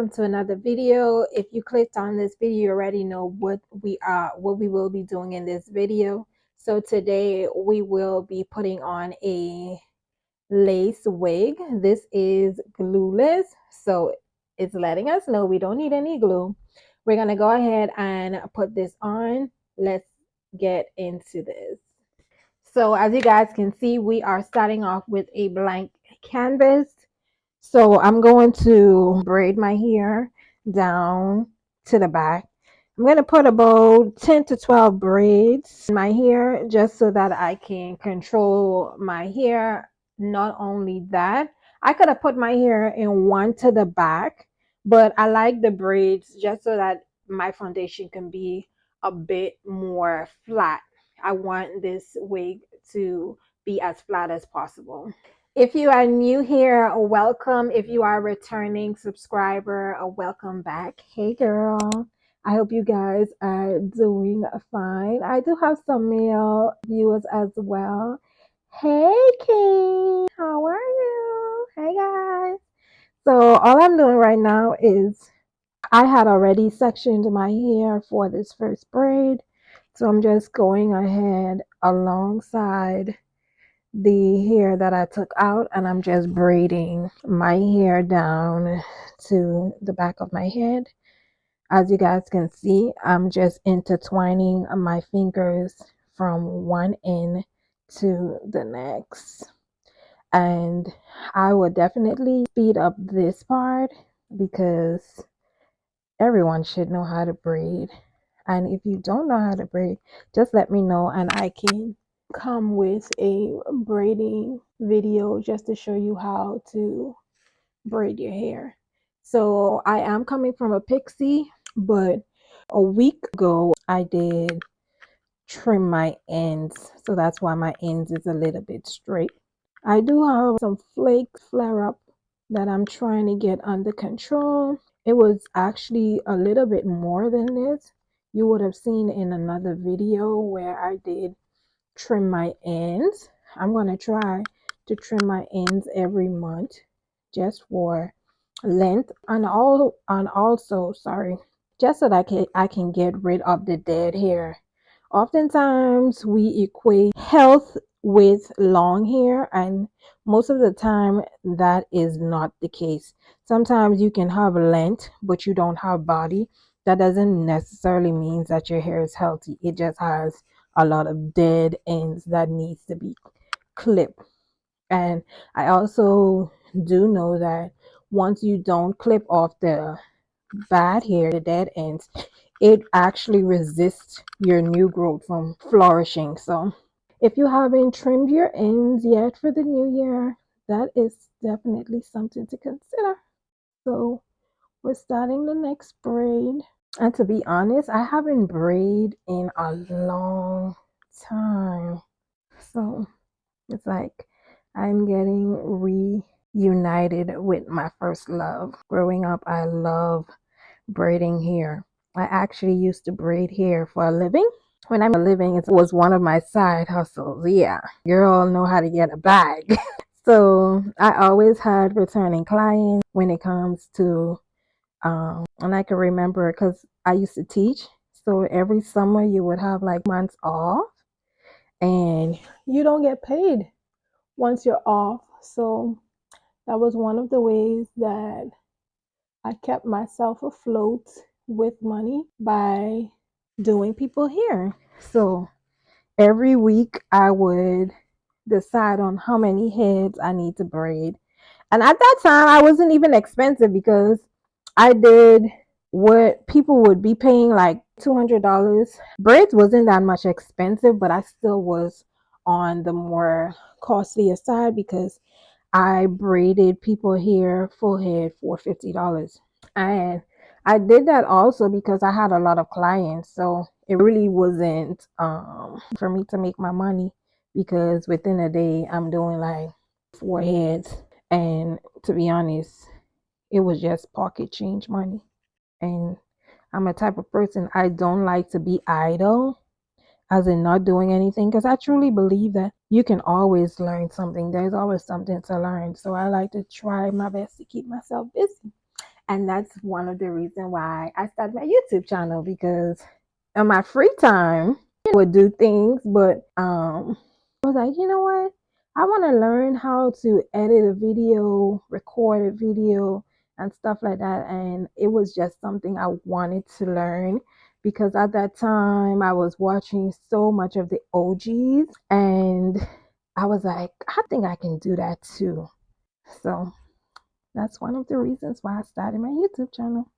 welcome to another video. If you clicked on this video, you already know what we will be doing in this video. So today we will be putting on a lace wig. This is glueless, so it's letting us know we don't need any glue. We're gonna go ahead and put this on. Let's get into this. So as you guys can see, we are starting off with a blank canvas. So I'm going to braid my hair down to the back. I'm going to put about 10 to 12 braids in my hair just so that I can control my hair. Not only that, I could have put my hair in one to the back, but I like the braids just so that my foundation can be a bit more flat. I want this wig to be as flat as possible. If you are new here, welcome. If you are a returning subscriber, welcome back. Hey girl, I hope you guys are doing fine. I do have some male viewers as well. Hey King, how are you? Hey guys. So all I'm doing right now is I had already sectioned my hair for this first braid. So I'm just going ahead alongside the hair that I took out, and I'm just braiding my hair down to the back of my head. As you guys can see, I'm just intertwining my fingers from one end to the next. And I would definitely speed up this part because everyone should know how to braid. And if you don't know how to braid, just let me know and I can come with a braiding video just to show you how to braid your hair. So I am coming from a pixie, but a week ago I did trim my ends, so that's why my ends is a little bit straight. I do have some flakes flare up that I'm trying to get under control. It was actually a little bit more than this. You would have seen in another video where I did trim my ends. I'm going to try to trim my ends every month just for length and also just so that I can get rid of the dead hair. Oftentimes we equate health with long hair, and most of the time that is not the case. Sometimes you can have length but you don't have body. That doesn't necessarily mean that your hair is healthy. It just has a lot of dead ends that needs to be clipped. And I also do know that once you don't clip off the bad hair, the dead ends, it actually resists your new growth from flourishing. So if you haven't trimmed your ends yet for the new year, that is definitely something to consider. So we're starting the next braid. And to be honest, I haven't braided in a long time. So it's like I'm getting reunited with my first love. Growing up, I love braiding hair. I actually used to braid hair for a living. When I'm a living, it was one of my side hustles. Yeah, girl know how to get a bag. So I always had returning clients when it comes to and I can remember because I used to teach. So every summer you would have like months off and you don't get paid once you're off. So that was one of the ways that I kept myself afloat with money by doing people hair. So every week I would decide on how many heads I need to braid. And at that time I wasn't even expensive because I did what people would be paying like $200. Braids wasn't that much expensive, but I still was on the more costlier side because I braided people hair full head for $50. And I did that also because I had a lot of clients. So it really wasn't for me to make my money because within a day I'm doing like 4 heads. And to be honest, it was just pocket change money. And I'm a type of person, I don't like to be idle, as in not doing anything, because I truly believe that you can always learn something. There's always something to learn. So I like to try my best to keep myself busy. And that's one of the reasons why I started my YouTube channel, because in my free time I would do things, but I was like, you know what? I want to learn how to edit a video, record a video, and stuff like that. And it was just something I wanted to learn, because at that time I was watching so much of the OGs, and I was like, I think I can do that too. So that's one of the reasons why I started my YouTube channel.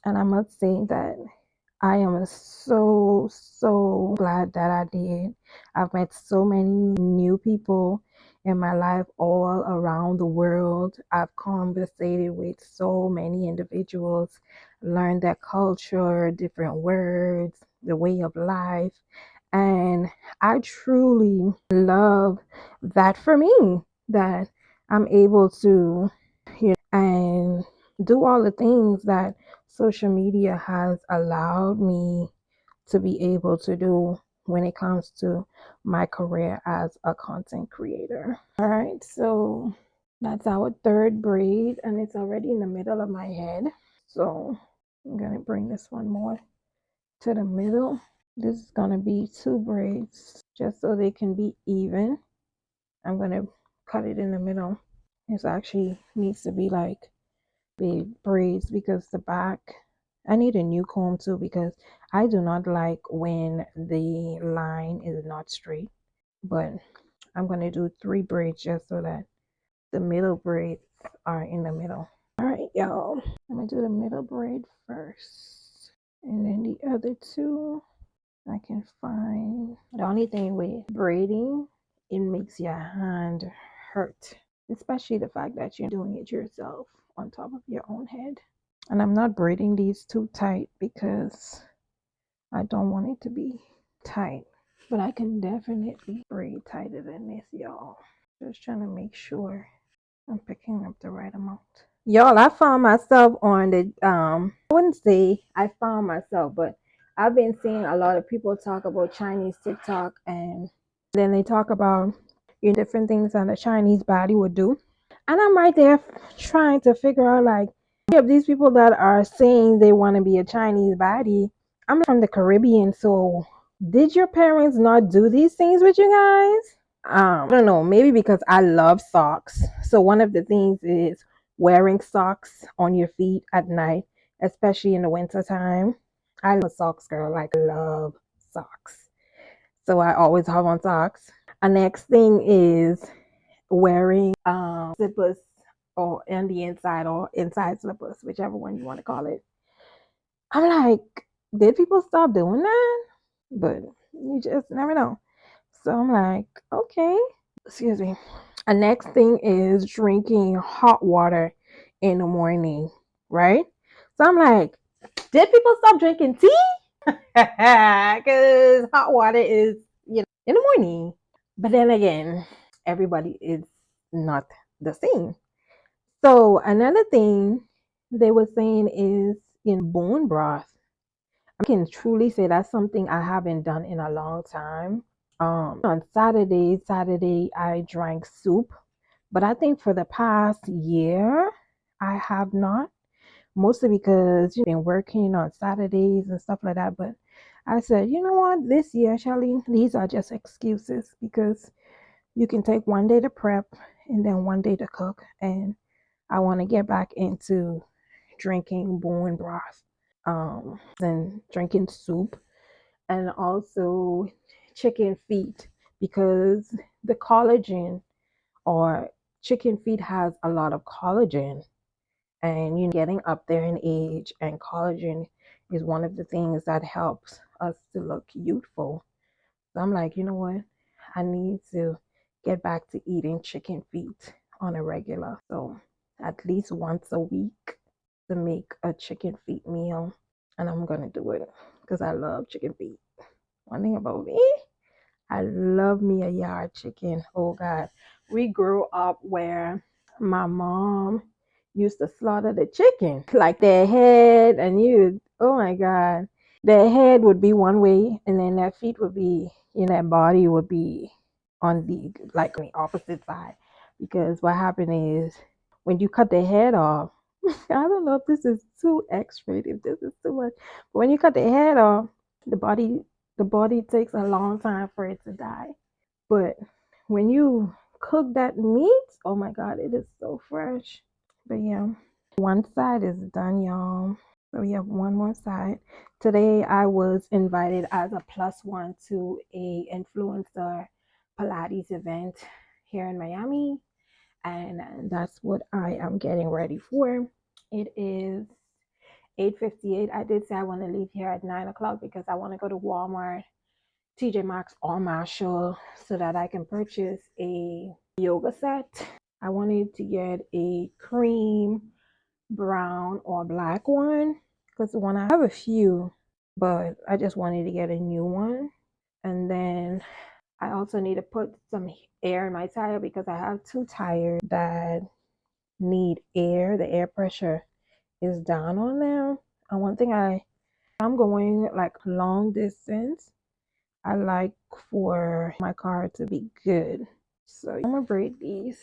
And I must say that I am so glad that I did. I've met so many new people in my life all around the world. I've conversated with so many individuals, learned their culture, different words, the way of life. And I truly love that for me, that I'm able to, and do all the things that social media has allowed me to be able to do when it comes to my career as a content creator. All right, so that's our third braid, and it's already in the middle of my head. So I'm gonna bring this one more to the middle. This is gonna be 2 braids just so they can be even. I'm gonna cut it in the middle. This actually needs to be like big braids, because the back, I need a new comb too, because I do not like when the line is not straight. But I'm going to do 3 braids just so that the middle braids are in the middle. All right, y'all, I'm going to do the middle braid first, and then the other 2 I can find. The only thing with braiding, it makes your hand hurt, especially the fact that you're doing it yourself on top of your own head. And I'm not braiding these too tight because I don't want it to be tight, but I can definitely braid tighter than this, y'all. Just trying to make sure I'm picking up the right amount. Y'all, I found myself on the I wouldn't say I found myself, but I've been seeing a lot of people talk about Chinese TikTok, and then they talk about different things that a Chinese body would do. And I'm right there trying to figure out, like, of these people that are saying they want to be a Chinese body, I'm from the Caribbean, so did your parents not do these things with you guys? I don't know, maybe because I love socks. So one of the things is wearing socks on your feet at night, especially in the winter time. I'm a socks girl, like love socks. So I always have on socks. A next thing is wearing slippers, or on the inside, or inside slippers, whichever one you want to call it. I'm like, did people stop doing that? But you just never know. So I'm like, okay. Excuse me. A next thing is drinking hot water in the morning, right? So I'm like, did people stop drinking tea? Because hot water is, in the morning. But then again, everybody is not the same. So another thing they were saying is in bone broth. I can truly say that's something I haven't done in a long time. On Saturday I drank soup, but I think for the past year I have not. Mostly because you've been working on Saturdays and stuff like that. But I said, you know what, this year, Shelly, these are just excuses, because you can take one day to prep and then one day to cook. And I want to get back into drinking bone broth, and drinking soup, and also chicken feet, because the collagen, or chicken feet has a lot of collagen, and getting up there in age, and collagen is one of the things that helps us to look youthful. So I'm like, you know what, I need to get back to eating chicken feet on a regular, so at least once a week, to make a chicken feet meal. And I'm gonna do it because I love chicken feet. One thing about me, I love me a yard chicken. Oh God. We grew up where my mom used to slaughter the chicken, like their head, and oh my God, their head would be one way, and then their feet would be, their body would be on the opposite side. Because what happened is, when you cut the head off, I don't know if this is too x-rayed, if this is too much. But when you cut the head off, the body the body takes a long time for it to die. But when you cook that meat, oh my god, it is so fresh. But yeah, one side is done, y'all. So we have one more side. Today I was invited as a plus one to a influencer Pilates event here in Miami, and that's what I am getting ready for. It is 8:58. I did say I want to leave here at 9 o'clock because I want to go to Walmart, TJ Maxx, or Marshall so that I can purchase a yoga set. I wanted to get a cream, brown, or black one because the one I have a few, but I just wanted to get a new one. And then I also need to put some air in my tire because I have two tires that need air. The air pressure is down on them. And one thing I'm going like long distance, I like for my car to be good. So I'm gonna braid these,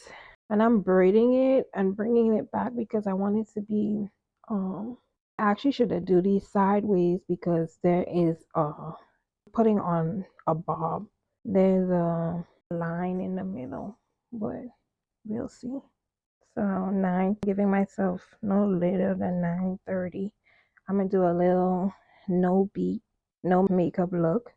and I'm braiding it and bringing it back because I want it to be I actually should do these sideways because there is putting on a bob, there's a line in the middle, but we'll see. So 9, giving myself no later than 9:30. I'm gonna do a little no beat, no makeup look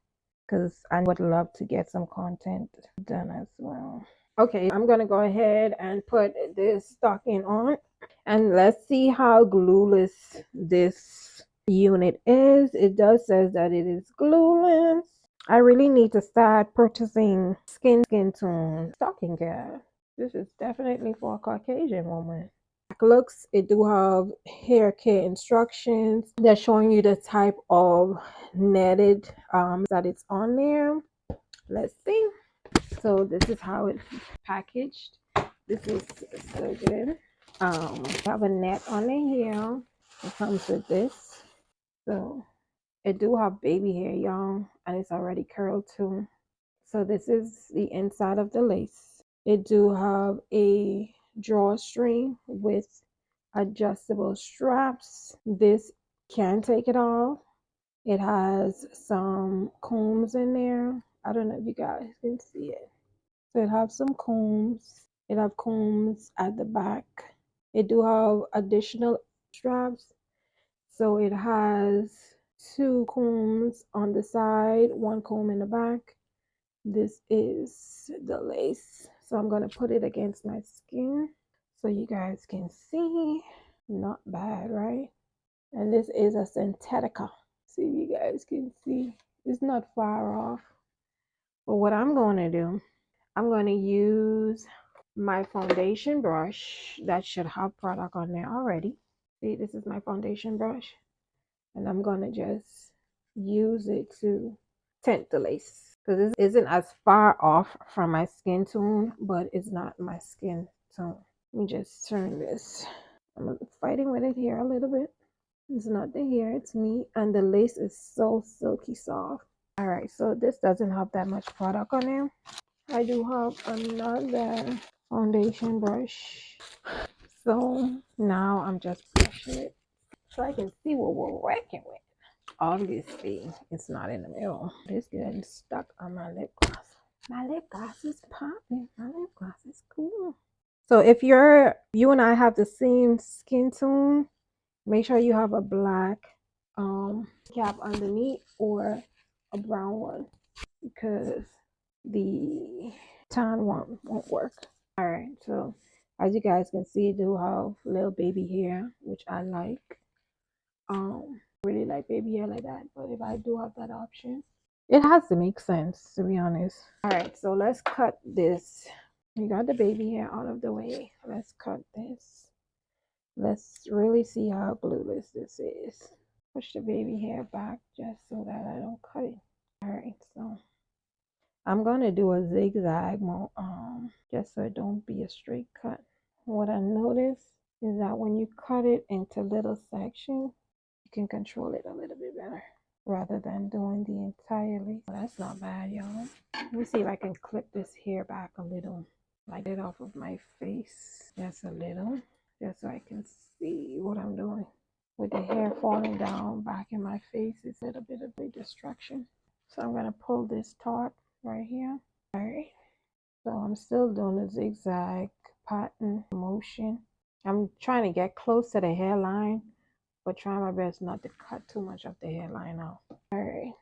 because I would love to get some content done as well. Okay, I'm gonna go ahead and put this stocking on, and let's see how glueless this unit is. It does says that it is glueless. I really need to start purchasing skin tone stocking care. This is definitely for a Caucasian woman. Looks, it do have hair care instructions. They're showing you the type of netted that it's on there. Let's see. So this is how it's packaged. This is so good. Have a net on it here. It comes with this. So it do have baby hair, y'all, and it's already curled too. So this is the inside of the lace. It do have a drawstring with adjustable straps. This can take it off. It has some combs in there. I don't know if you guys can see it. So it have some combs. It have combs at the back. It do have additional straps. So it has two combs on the side, one comb in the back. This is the lace. So I'm going to put it against my skin so you guys can see. Not bad, right? And this is a Synthetica. See if you guys can see. It's not far off. But what I'm going to do, I'm going to use my foundation brush that should have product on there already. See, this is my foundation brush. And I'm going to just use it to tint the lace. Because this isn't as far off from my skin tone, but it's not my skin tone. Let me just turn this. I'm fighting with it here a little bit. It's not the hair, it's me. And the lace is so silky soft. All right, so this doesn't have that much product on there. I do have another foundation brush. So now I'm just brushing it so I can see what we're working with. Obviously, it's not in the middle. It's getting stuck on my lip gloss. My lip gloss is popping. My lip gloss is cool. So if you and I have the same skin tone, make sure you have a black cap underneath or a brown one because the tan one won't work. All right, so as you guys can see, I do have little baby hair, which I like. Really like baby hair like that, but if I do have that option, it has to make sense, to be honest. All right, so let's cut this. We got the baby hair out of the way. Let's cut this. Let's really see how glueless this is. Push the baby hair back just so that I don't cut it. All right, so I'm gonna do a zigzag just so it don't be a straight cut. What I noticed is that when you cut it into little sections, you can control it a little bit better rather than doing the entirely. Well, that's not bad, y'all. Let me see if I can clip this hair back a little, like it off of my face just a little, just so I can see what I'm doing. With the hair falling down back in my face, it's a little bit of a distraction. So I'm gonna pull this top right here. All right. So I'm still doing a zigzag pattern motion. I'm trying to get close to the hairline, but trying my best not to cut too much of the hairline out. All right.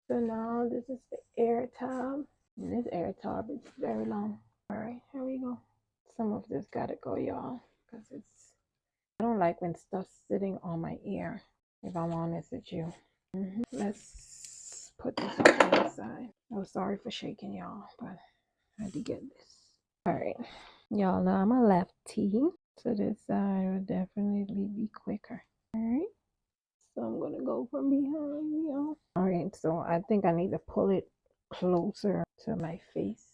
So now this is the air tab. And this air tab is very long. All right, here we go. Some of this gotta go, y'all, because I don't like when stuff's sitting on my ear, if I'm honest with you. Let's put this on the other side. Oh, sorry for shaking, y'all, but I had to get this. All right, y'all know I'm a lefty, so this side will definitely be quicker. All right, so I'm gonna go from behind, y'all. All right, so I think I need to pull it closer to my face.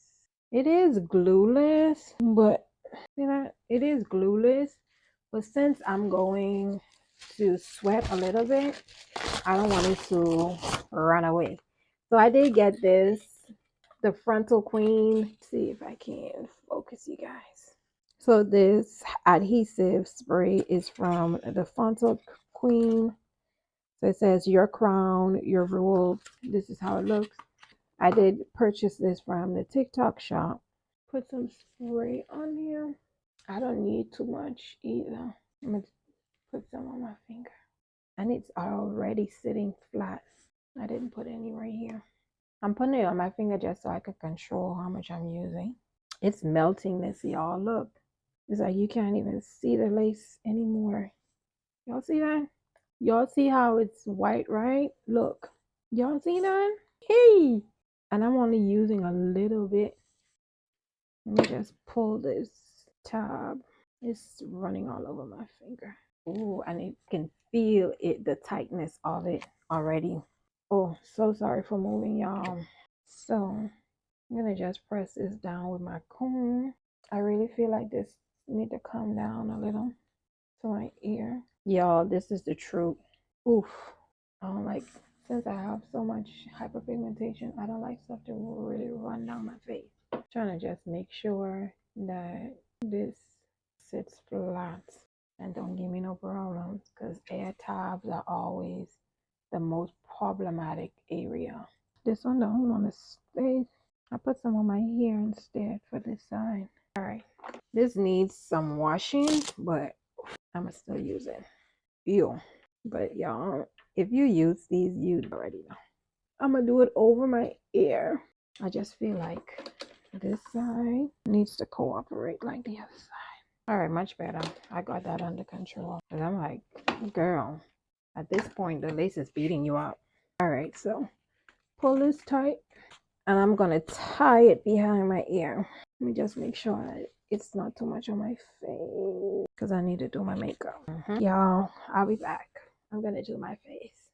It is glueless, but you know, it is glueless, but since I'm going to sweat a little bit, I don't want it to run away. So I did get this, the Frontal Queen. Let's see if I can focus you guys. So this adhesive spray is from the Frontal Queen. So it says your crown, your rule. This is how it looks. I did purchase this from the TikTok shop. Put some spray on here. I don't need too much either. I'm gonna put some on my finger. And it's already sitting flat. I didn't put any right here. I'm putting it on my finger just so I can control how much I'm using. It's melting this, y'all. Look. It's like you can't even see the lace anymore. Y'all see that? Y'all see how it's white, right? Look. Y'all see that? Hey! And I'm only using a little bit. Let me just pull this tab. It's running all over my finger. Oh, and you can feel it, the tightness of it already. Oh, so sorry for moving, y'all. So I'm gonna just press this down with my comb. I really feel like this need to come down a little to my ear. Y'all, this is the truth. Oof. I don't like, since I have so much hyperpigmentation, I don't like stuff to really run down my face. I'm trying to just make sure that this sits flat and don't give me no problems, because air tabs are always the most problematic area. This one don't want to stay. I put some on my hair instead for this side. All right, this needs some washing, but I'm gonna still use it. Ew. But y'all, if you use these, you already know. I'm gonna do it over my ear. I just feel like this side needs to cooperate like the other side. All right, much better. I got that under control. And I'm like, girl, at this point, the lace is beating you up. All right, so pull this tight, and I'm gonna tie it behind my ear. Let me just make sure it's not too much on my face, because I need to do my makeup. Y'all, I'll be back. I'm gonna do my face.